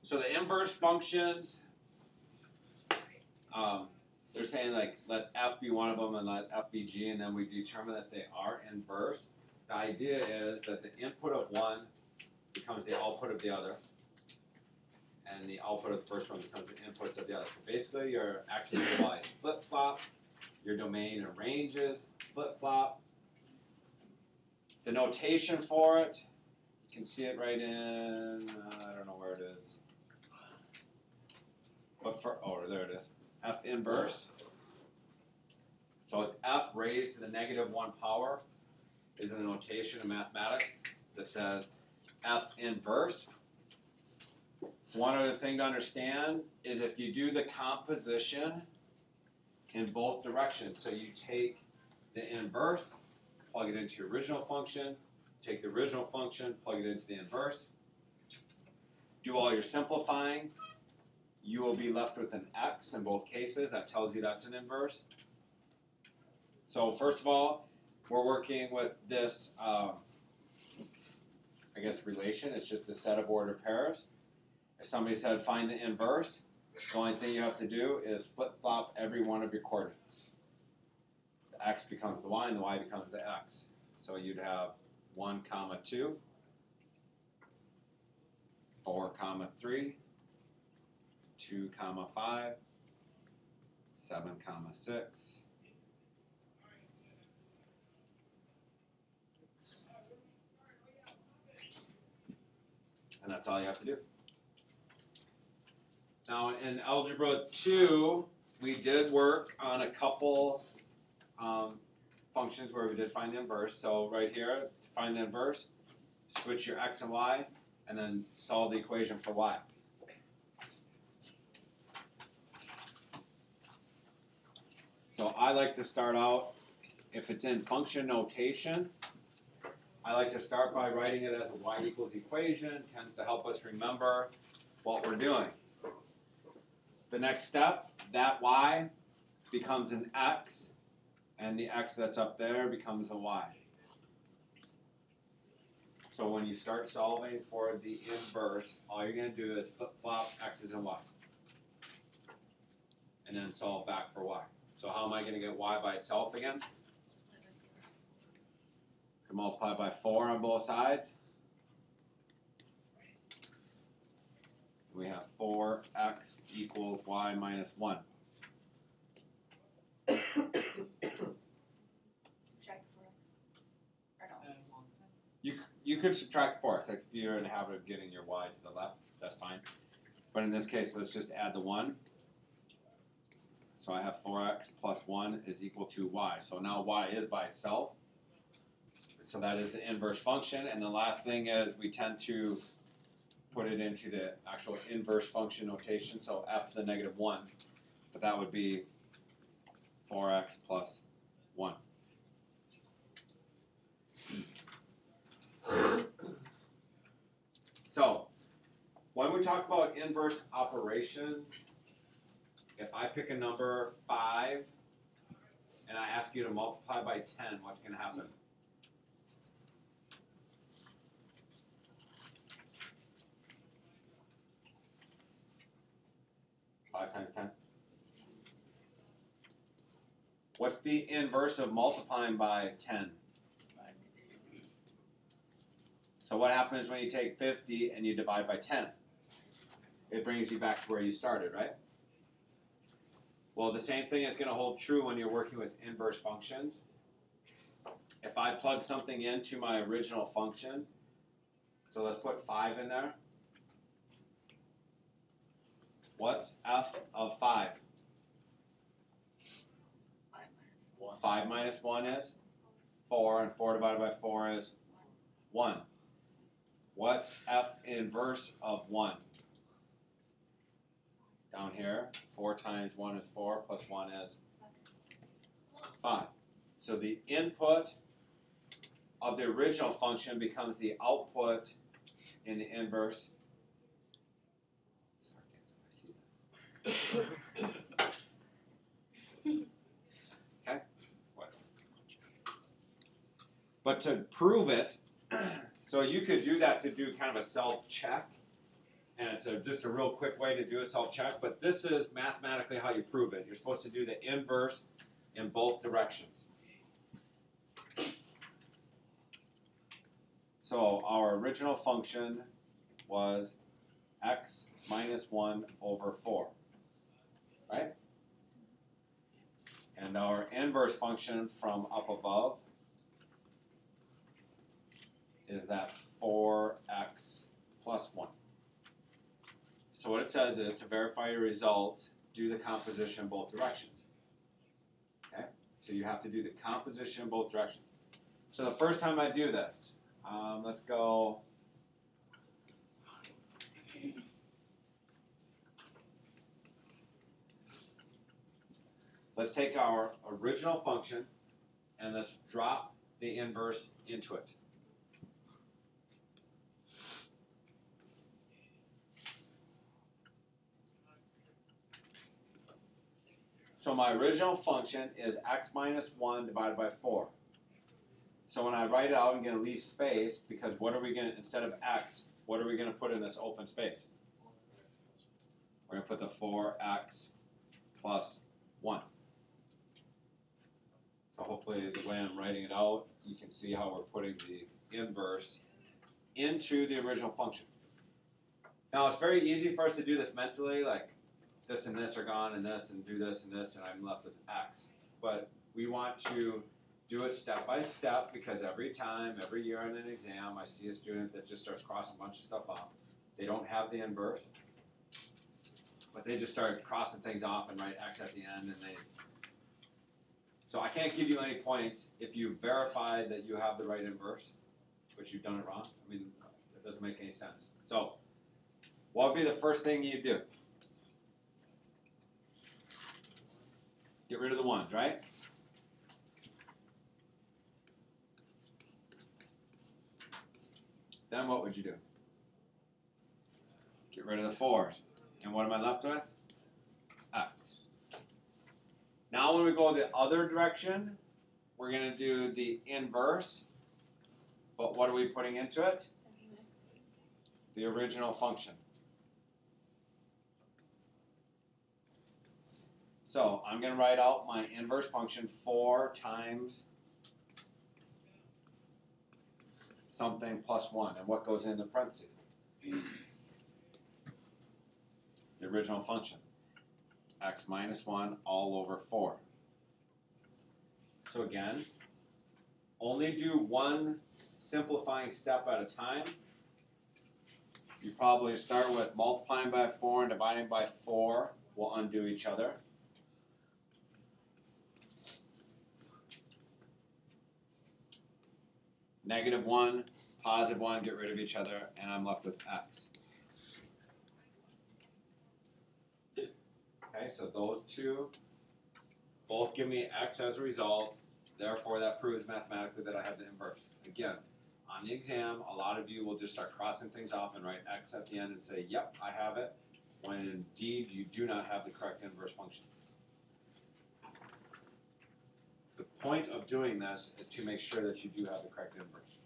So the inverse functions, they're saying like let f be one of them and let f be g, and then we determine that they are inverse. The idea is that the input of one becomes the output of the other, and the output of the first one becomes the inputs of the other. So basically your x and your y is flip-flop, your domain and ranges flip-flop. The notation for it, you can see it right in, I don't know where it is. But for, oh, there it is. F inverse. So it's f raised to the -1 power is the notation in mathematics that says f inverse. One other thing to understand is if you do the composition in both directions, so you take the inverse, plug it into your original function, take the original function, plug it into the inverse, do all your simplifying, you will be left with an x in both cases. That tells you that's an inverse. So first of all, we're working with this, I guess, relation. It's just a set of ordered pairs. If somebody said find the inverse, the only thing you have to do is flip-flop every one of your coordinates. The x becomes the y and the y becomes the x. So you'd have 1, 2, 4, 3, 2, 5, 7, 6. And that's all you have to do. Now in Algebra 2, we did work on a couple functions where we did find the inverse. So right here, to find the inverse, switch your x and y, and then solve the equation for y. So I like to start out, if it's in function notation, I like to start by writing it as a y equals equation. Tends to help us remember what we're doing. The next step, that y becomes an x, and the x that's up there becomes a y. So when you start solving for the inverse, all you're going to do is flip-flop x's and y. And then solve back for y. So how am I going to get y by itself again? Can multiply by 4 on both sides. We have 4x equals y minus 1. Subtract 4x. Or no. You could subtract 4x. Like if you're in the habit of getting your y to the left, that's fine. But in this case, let's just add the 1. So I have 4x plus 1 is equal to y. So now y is by itself. So that is the inverse function. And the last thing is we tend to put it into the actual inverse function notation. So f to the -1. But that would be 4x plus 1. So when we talk about inverse operations, if I pick a number 5 and I ask you to multiply by 10, what's going to happen? Five times 10. What's the inverse of multiplying by 10? So what happens when you take 50 and you divide by 10? It brings you back to where you started, right? Well, the same thing is going to hold true when you're working with inverse functions. If I plug something into my original function, so let's put 5 in there. What's f of 5? 5 minus 1 is 4, and 4 divided by 4 is 1. What's f inverse of 1? Down here, 4 times 1 is 4, plus 1 is 5. So the input of the original function becomes the output in the inverse. Okay? But to prove it, So you could do that to do kind of a self-check, and it's just a real quick way to do a self-check, but this is mathematically how you prove it. You're supposed to do the inverse in both directions. So our original function was x minus 1 over 4, right? And our inverse function from up above is that 4x plus 1. So what it says is, to verify your result, do the composition in both directions. Okay? So you have to do the composition in both directions. So the first time I do this, let's go. Let's take our original function and let's drop the inverse into it. So my original function is x minus 1 divided by 4. So when I write it out, I'm going to leave space, because what are we going to, instead of x, what are we going to put in this open space? We're going to put the 4x plus 1. So hopefully the way I'm writing it out, you can see how we're putting the inverse into the original function. Now it's very easy for us to do this mentally, like this and this are gone and this, and do this and this, and I'm left with x. But we want to do it step by step, because every time, every year in an exam, I see a student that just starts crossing a bunch of stuff off. They don't have the inverse, but they just start crossing things off and write x at the end, and they. So I can't give you any points if you verify that you have the right inverse, but you've done it wrong. I mean, it doesn't make any sense. So what would be the first thing you do? Get rid of the ones, right? Then what would you do? Get rid of the 4s. And what am I left with? X. Now when we go the other direction, we're going to do the inverse. But what are we putting into it? The original function. So I'm going to write out my inverse function, 4 times something plus 1. And what goes in the parentheses? The original function. X minus 1 all over 4. So again, only do one simplifying step at a time. You probably start with multiplying by 4 and dividing by 4 will undo each other. Negative 1, positive 1, get rid of each other, and I'm left with x. Okay, so those two both give me x as a result. Therefore, that proves mathematically that I have the inverse. Again, on the exam, a lot of you will just start crossing things off and write x at the end and say, yep, I have it, when indeed you do not have the correct inverse function. The point of doing this is to make sure that you do have the correct inverse.